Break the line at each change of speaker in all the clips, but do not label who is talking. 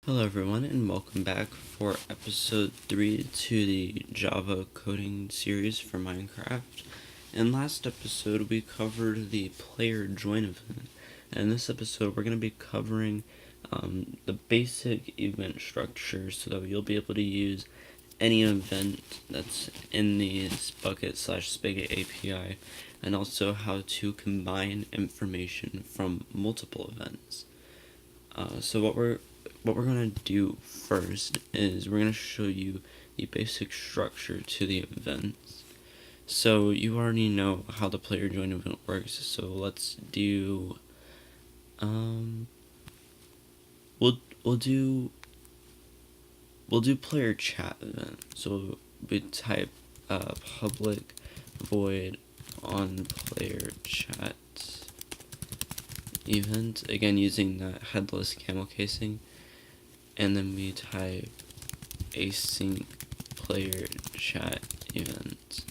Hello everyone and welcome back for episode 3 to the Java coding series for Minecraft. In last episode we covered the player join event, and in this episode we're going to be covering the basic event structure so that you'll be able to use any event that's in the Bukkit/Spigot API, and also how to combine information from multiple events. So what we're going to do first is we're going to show you the basic structure to the events. So you already know how the player join event works, so let's do we'll do player chat event. So we type public void on player chat event, again using that headless camel casing, and then we type async player chat event.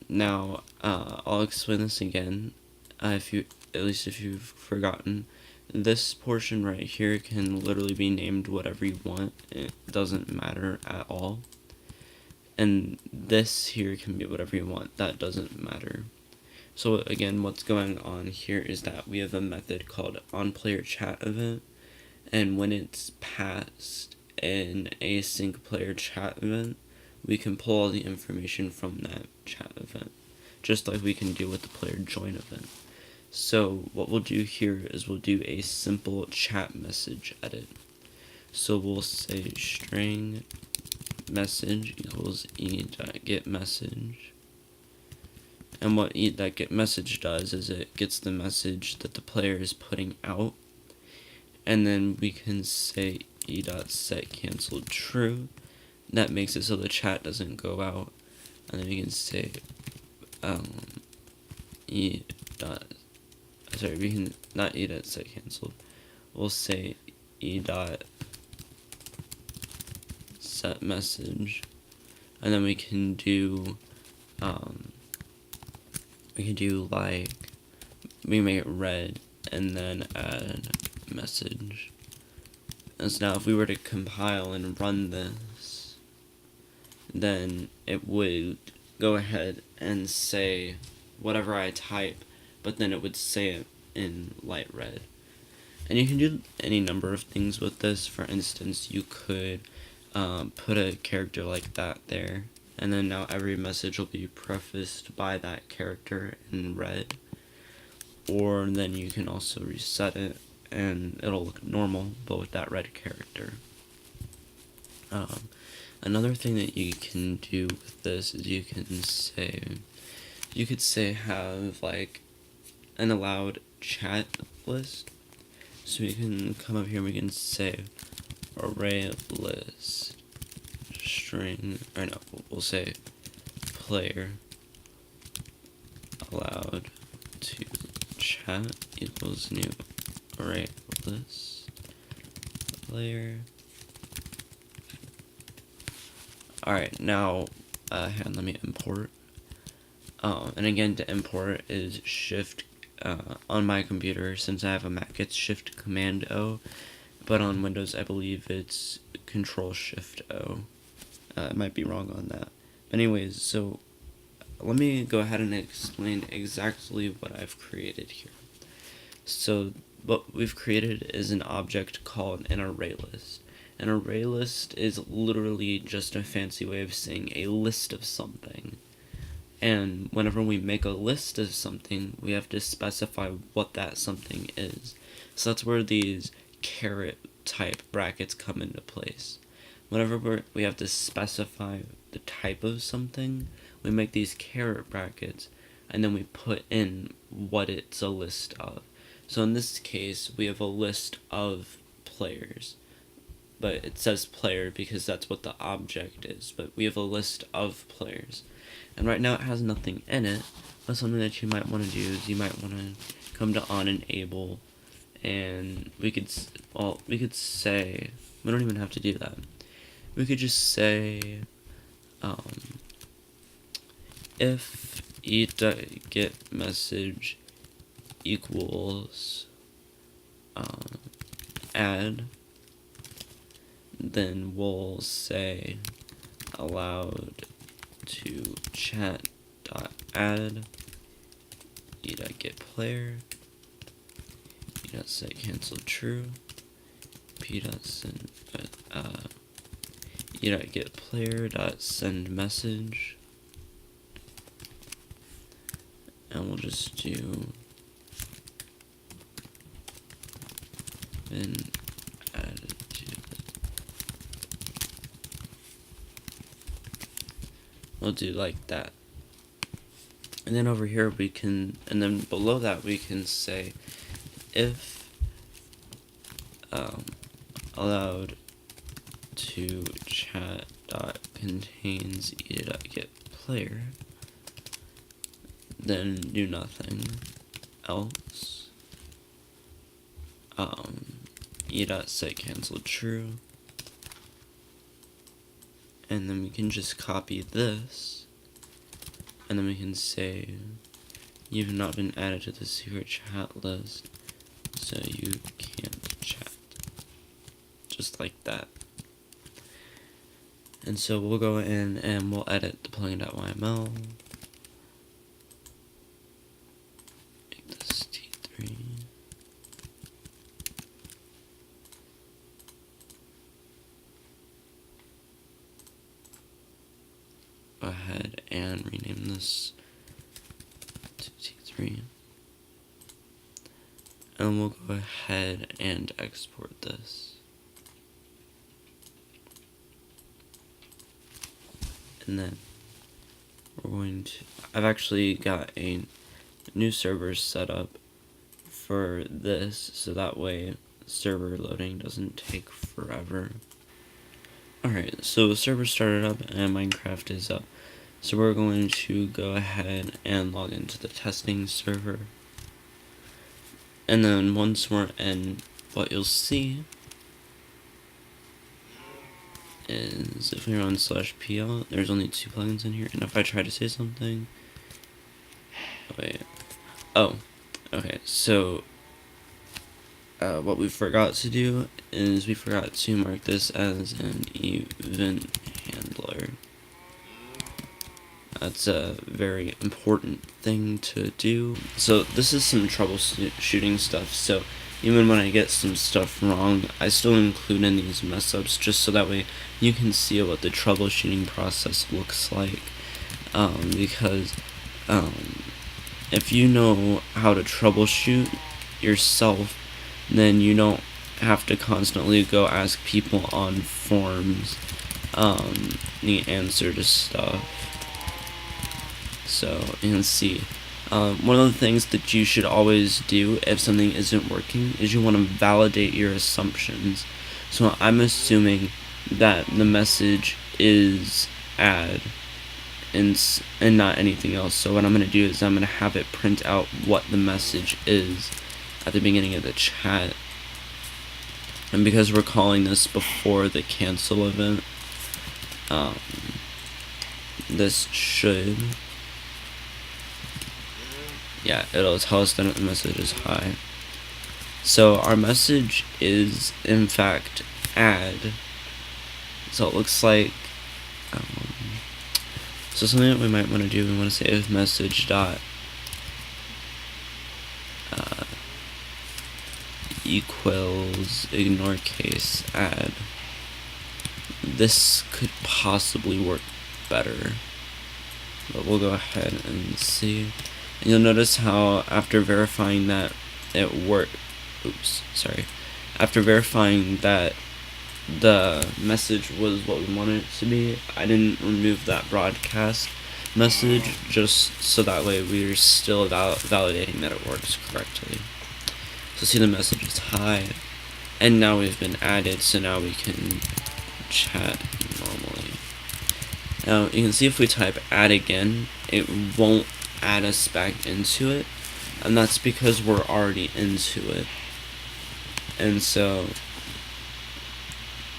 Now I'll explain this again, if you've forgotten. This portion right here can literally be named whatever you want. It doesn't matter at all. And this here can be whatever you want. That doesn't matter. So again, what's going on here is that we have a method called onPlayerChat event, and when it's passed an async player chat event, we can pull all the information from that chat event, just like we can do with the player join event. So what we'll do here is we'll do a simple chat message edit. So we'll say string message equals e.getMessage. And what that get message does is it gets the message that the player is putting out, and then we can say e.setCanceled true. That makes it so the chat doesn't go out, and then we can say we can not e.setCanceled. We'll say e.setMessage, and then we can do like, we make it red and then add message. And so now if we were to compile and run this, then it would go ahead and say whatever I type, but then it would say it in light red. And you can do any number of things with this. For instance, you could put a character like that there, and then now every message will be prefaced by that character in red. Or then you can also reset it and it'll look normal, but with that red character. Another thing that you can do with this is you could say have like an allowed chat list. So we can come up here and we can say array list string, or no, we'll say player allowed to chat equals new array list player. Alright, now let me import. And again, to import is shift on my computer. Since I have a Mac, it's shift command O, but on Windows I believe it's control shift O. I might be wrong on that. Anyways, so let me go ahead and explain exactly what I've created here. So what we've created is an object called an array list. An array list is literally just a fancy way of saying a list of something. And whenever we make a list of something, we have to specify what that something is. So that's where these caret type brackets come into place. Whenever we have to specify the type of something, we make these caret brackets, and then we put in what it's a list of. So in this case, we have a list of players, but it says player because that's what the object is, but we have a list of players. And right now it has nothing in it, but something that you might want to do is you might want to come to onEnable, and we could say, we don't even have to do that. We could just say if e.getMessage equals add, then we'll say allowed to chat dot add get player set cancel true p dot send get player dot send message, and we'll just do been added to the, we'll do like that. And then over here we can, and then below that we can say if allowed to chat dot contains get player, then do nothing else. Set cancel true, and then we can just copy this, and then we can say you've not been added to the secret chat list, so you can't chat. Just like that. And so we'll go in and we'll edit the plugin.yml. Make this T3. Go ahead and rename this to T3. And we'll go ahead and export this. And then we're going to, I've actually got a new server set up for this, so that way server loading doesn't take forever. Alright, so the server started up and Minecraft is up. So we're going to go ahead and log into the testing server. And then once we're in, what you'll see is if we run /pl, there's only 2 plugins in here, and if I try to say something, okay, so what we forgot to do is we forgot to mark this as an event handler. That's a very important thing to do. So this is some troubleshooting stuff, so even when I get some stuff wrong, I still include in these mess ups just so that way you can see what the troubleshooting process looks like. Because if you know how to troubleshoot yourself, then you don't have to constantly go ask people on forums the answer to stuff. So you can see one of the things that you should always do if something isn't working is you want to validate your assumptions. So I'm assuming that the message is add and not anything else. So what I'm going to do is I'm going to have it print out what the message is at the beginning of the chat. And because we're calling this before the cancel event, this should, it'll tell us that the message is hi. So our message is in fact add. So it looks like so something that we might want to do, we want to say if message dot equals ignore case add. This could possibly work better, but we'll go ahead and see. And you'll notice how after verifying that it worked, after verifying that the message was what we wanted it to be, I didn't remove that broadcast message just so that way we're still validating that it works correctly. So see, the message is hi, and now we've been added, so now we can chat normally. Now you can see if we type add again, it won't add us back into it, and that's because we're already into it. And so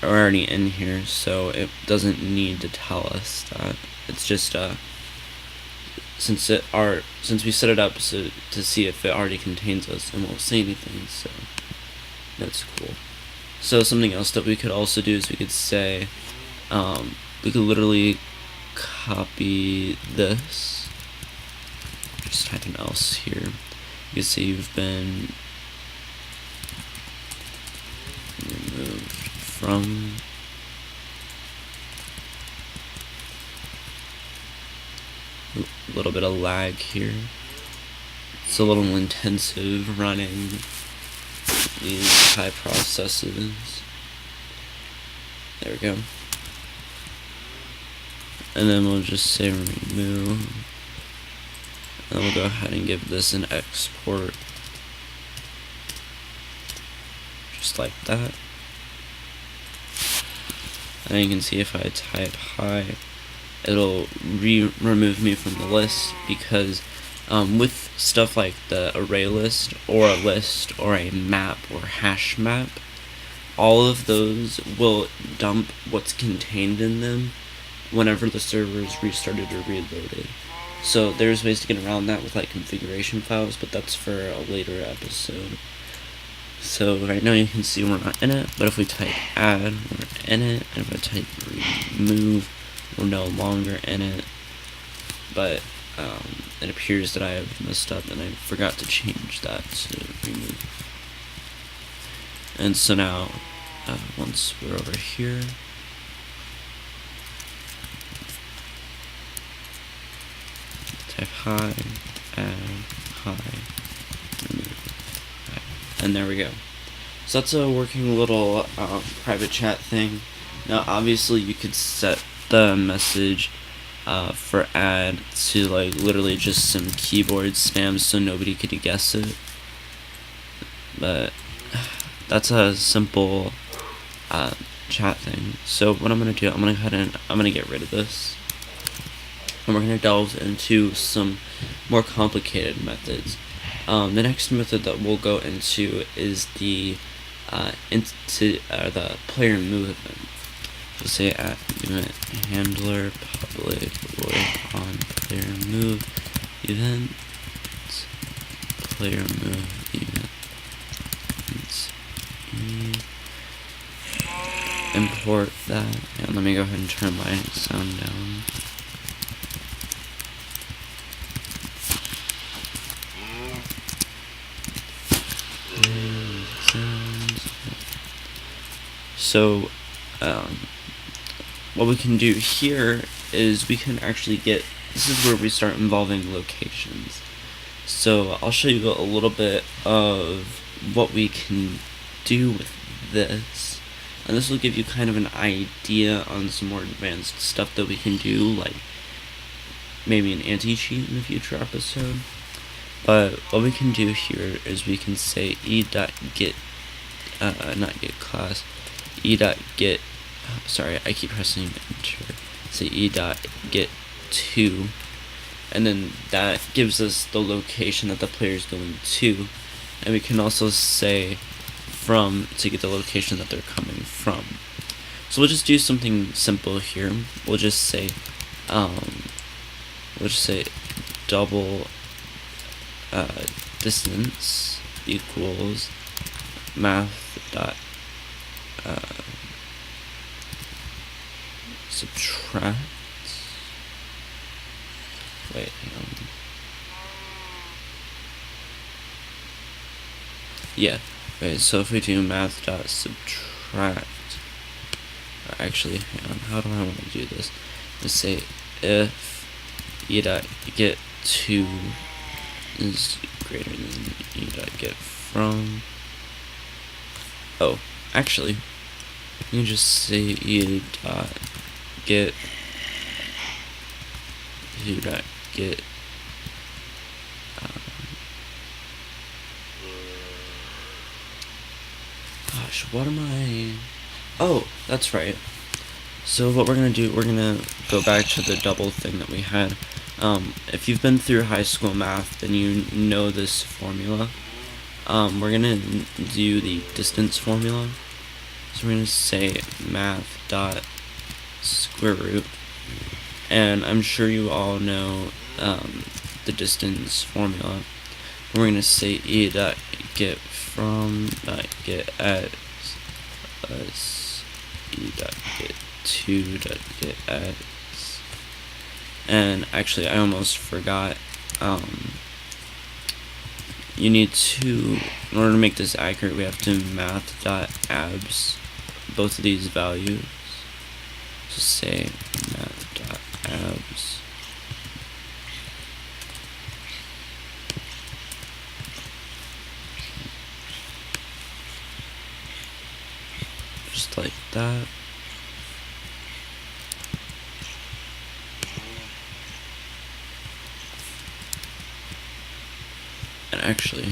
we're already in here, so it doesn't need to tell us that. It's just since we set it up so to see if it already contains us, and won't say anything, so that's cool. So something else that we could also do is we could say, we could literally copy this, just type an else here. You can see you've been removed from a little bit of lag here. It's a little intensive running these high processes. There we go. And then we'll just say remove. And then we'll go ahead and give this an export. Just like that. And you can see if I type hi, it'll remove me from the list, because with stuff like the array list or a list or a map or hash map, all of those will dump what's contained in them whenever the server is restarted or reloaded. So there's ways to get around that with like configuration files, but that's for a later episode. So right now you can see we're not in it, but if we type add, we're in it, and if I type remove, we're no longer in it. But it appears that I have messed up and I forgot to change that to remove. And so now, once we're over here, type hi, add, hi, remove, hi. And there we go. So that's a working little private chat thing. Now obviously you could set the message for add to like literally just some keyboard spam so nobody could guess it, but that's a simple chat thing. So what I'm gonna do, I'm gonna go ahead and I'm gonna get rid of this, and we're gonna delve into some more complicated methods. The next method that we'll go into is the the player movement. So say at movement handler public void on player move event player move event import that, and let me go ahead and turn my sound down. So what we can do here is we can actually get, this is where we start involving locations. So I'll show you a little bit of what we can do with this, and this will give you kind of an idea on some more advanced stuff that we can do, like maybe an anti-cheat in a future episode. But what we can do here is we can say e.get not get class, e.get, sorry, I keep pressing enter, say e.get to, and then that gives us the location that the player is going to, and we can also say from to get the location that they're coming from. So we'll just do something simple here. We'll just say double distance equals math dot subtract. Wait, hang on. Yeah. Wait. So if we do math dot subtract, or actually, hang on. How do I want to do this? Let's say if e dot get to is greater than e dot get from. Oh, actually, you can just say e dot get e dot get gosh, what am I? Oh, that's right. So what we're gonna do, we're gonna go back to the double thing that we had. If you've been through high school math, then you know this formula. We're gonna do the distance formula. So we're gonna say math dot square root, and I'm sure you all know the distance formula. We're gonna say e dot get from dot get at plus e dot get 2 dot get x. And actually, I almost forgot. You need to, in order to make this accurate, we have to math.abs both of these values. So say math.abs just like that. And actually,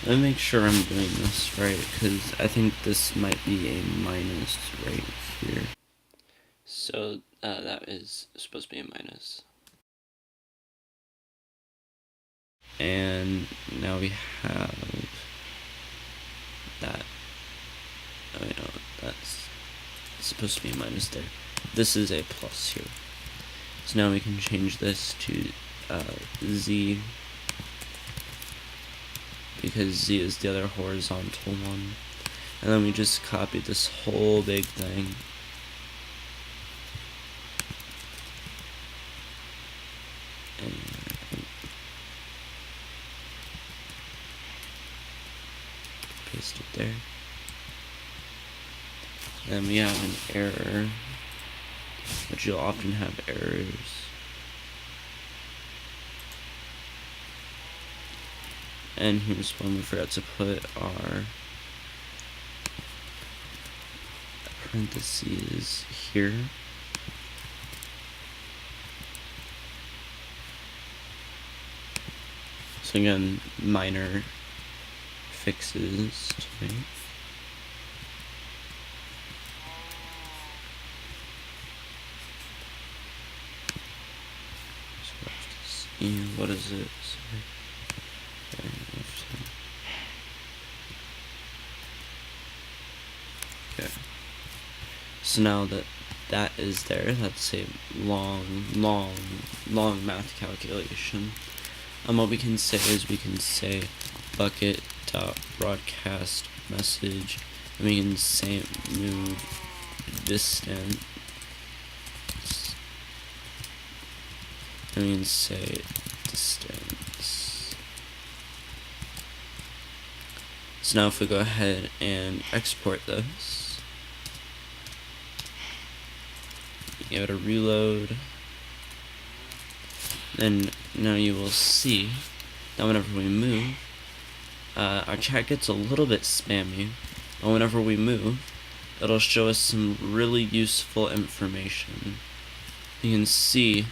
let me make sure I'm doing this right, because I think this might be a minus right here. So that is supposed to be a minus. And now we have that. Oh, no, that's supposed to be a minus there. This is a plus here. So now we can change this to z, because z is the other horizontal one. And then we just copy this whole big thing. And paste it there. Then we have an error, which you'll often have errors. And here's one we forgot to put our parentheses here. So again, minor fixes to make. So we have to see, what is it? Sorry. Okay. So now that that is there, that's a long math calculation. What we can say is we can say bucket dot broadcast message, and we can say move distance, and we can say distance. So now if we go ahead and export this, give it a reload, then now you will see that whenever we move, our chat gets a little bit spammy, but whenever we move, it'll show us some really useful information. You can see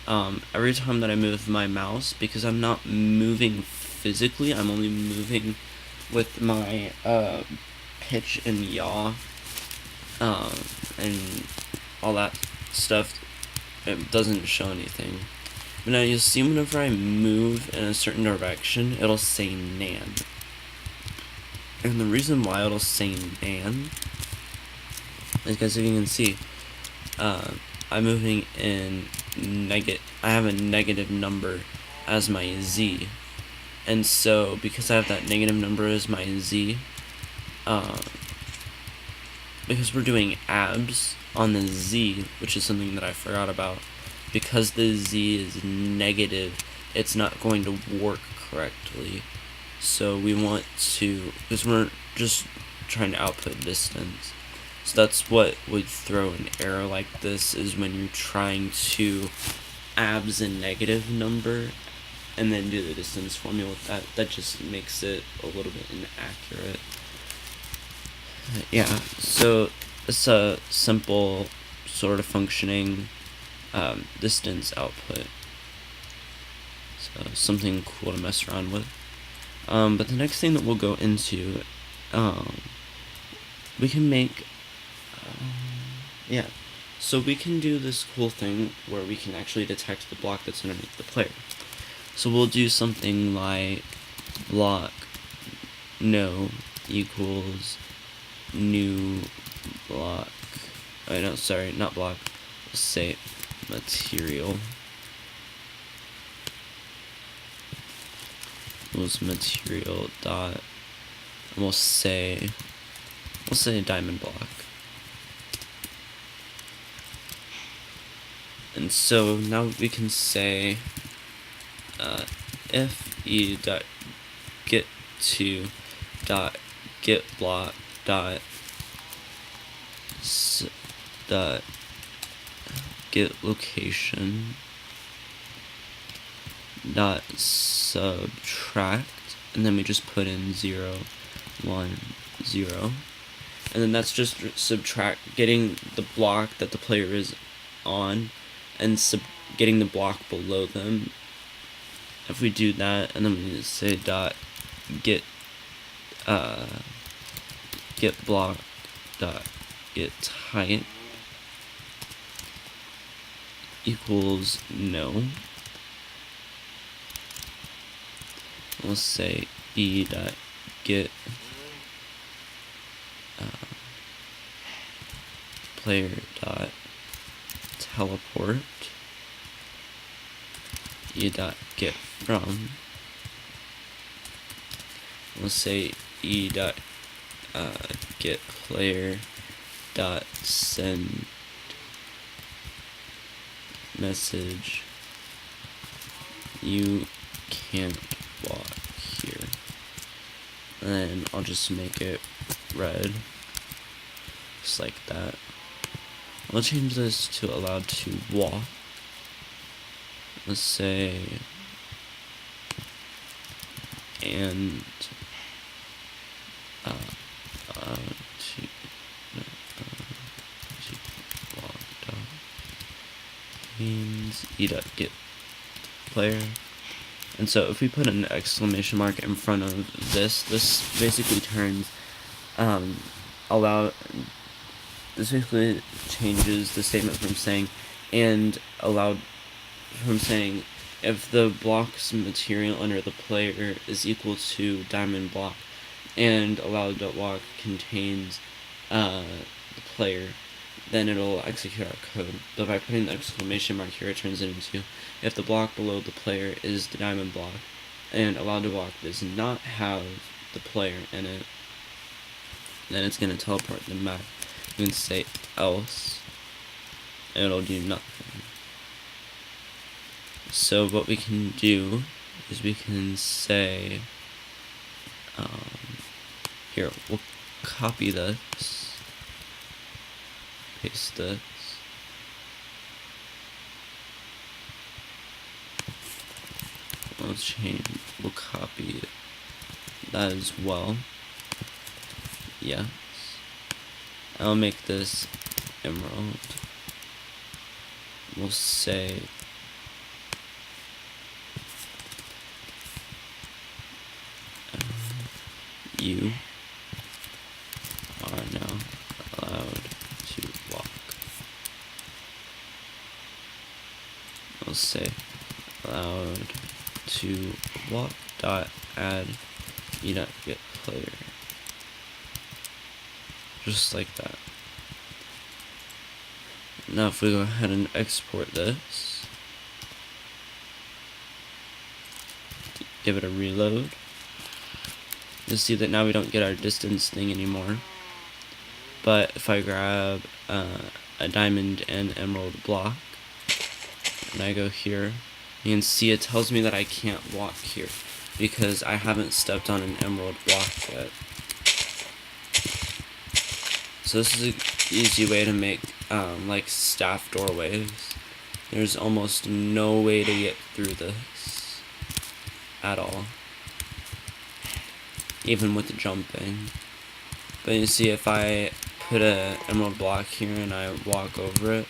every time that I move my mouse, because I'm not moving physically, I'm only moving with my pitch and yaw and all that stuff, it doesn't show anything. But now you'll see whenever I move in a certain direction, it'll say nan. And the reason why it'll say nan is because, if you can see, I'm moving in I have a negative number as my z. And so, because I have that negative number as my z, because we're doing abs on the z, which is something that I forgot about, because the z is negative, it's not going to work correctly. So we want to, because we're just trying to output distance. So that's what would throw an error like this, is when you're trying to abs a negative number and then do the distance formula with that. That just makes it a little bit inaccurate. Yeah, so it's a simple sort of functioning distance output. So something cool to mess around with. But the next thing that we'll go into, we can make, so we can do this cool thing where we can actually detect the block that's underneath the player. So we'll do something like block no equals new block. Oh, no, sorry, not block. Let's say material equals material dot, and we'll say we'll say diamond block. And so now we can say if e dot get to dot get block dot dot get location dot subtract, and then we just put in 0, 1, 0, and then that's just subtract getting the block that the player is on and getting the block below them. If we do that, and then we say dot get get block dot get height equals no. We'll say e dot get player dot teleport e dot get from. We'll say e dot get player dot send message you can't walk here, and then I'll just make it red just like that. I'll change this to allowed to walk. Let's say and means e dot get player. And so if we put an exclamation mark in front of this basically turns this basically changes the statement from saying and allowed from saying if the block's material under the player is equal to diamond block and allowed.walk contains the player, then it'll execute our code. But by putting the exclamation mark here, it turns it into if the block below the player is the diamond block and allowed.walk does not have the player in it, then it's going to teleport them back. You can say else, and it'll do nothing. So what we can do is we can say, here, we'll copy this, paste this, we'll copy that as well, yes, I'll make this emerald, we'll say you are now allowed to walk. I'll say allowed to walk dot add e dot get player. Just like that. Now if we go ahead and export this, give it a reload, you'll see that now we don't get our distance thing anymore. But if I grab a diamond and emerald block, and I go here, you can see it tells me that I can't walk here because I haven't stepped on an emerald block yet. So this is an easy way to make like staff doorways. There's almost no way to get through this at all, even with the jumping. But you see, if I put an emerald block here and I walk over it,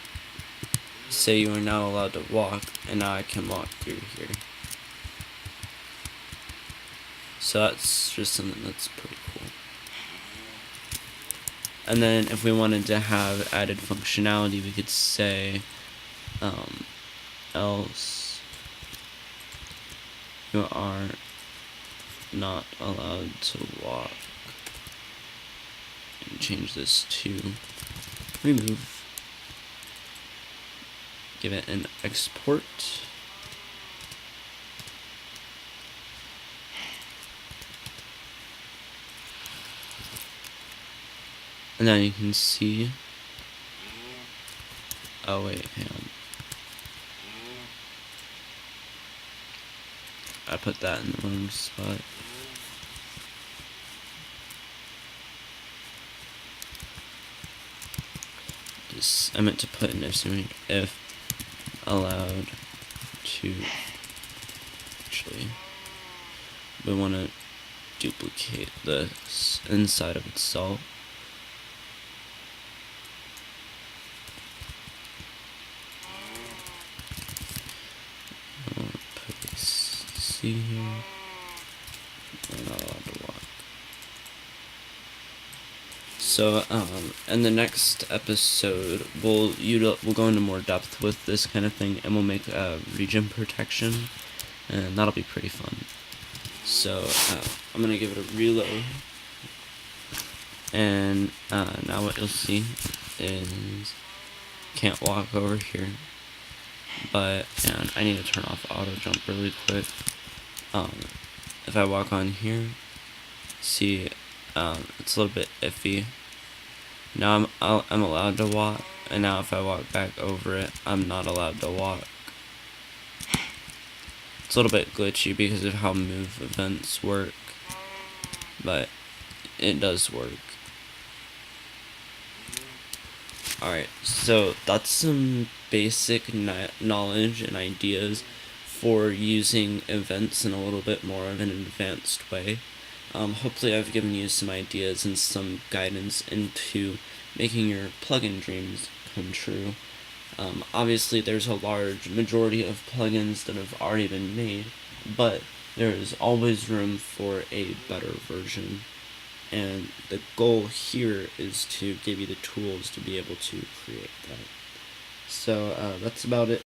say you are now allowed to walk, and now I can walk through here. So that's just something that's pretty cool. And then if we wanted to have added functionality, we could say else you are not allowed to walk, and change this to remove, give it an export, And then you can see, oh wait, hang on. I put that in the wrong spot. I meant to put in if allowed to, actually, we want to duplicate the inside of itself. Put C here. We're not allowed to walk. So, in the next episode, we'll go into more depth with this kind of thing, and we'll make region protection, and that'll be pretty fun. So, I'm gonna give it a reload, and now what you'll see is can't walk over here, and I need to turn off auto jump really quick. If I walk on here, see, it's a little bit iffy. Now I'm allowed to walk, and now if I walk back over it, I'm not allowed to walk. It's a little bit glitchy because of how move events work, but it does work. Alright, so that's some basic knowledge and ideas for using events in a little bit more of an advanced way. Hopefully I've given you some ideas and some guidance into making your plugin dreams come true. Obviously there's a large majority of plugins that have already been made, but there is always room for a better version. And the goal here is to give you the tools to be able to create that. So that's about it.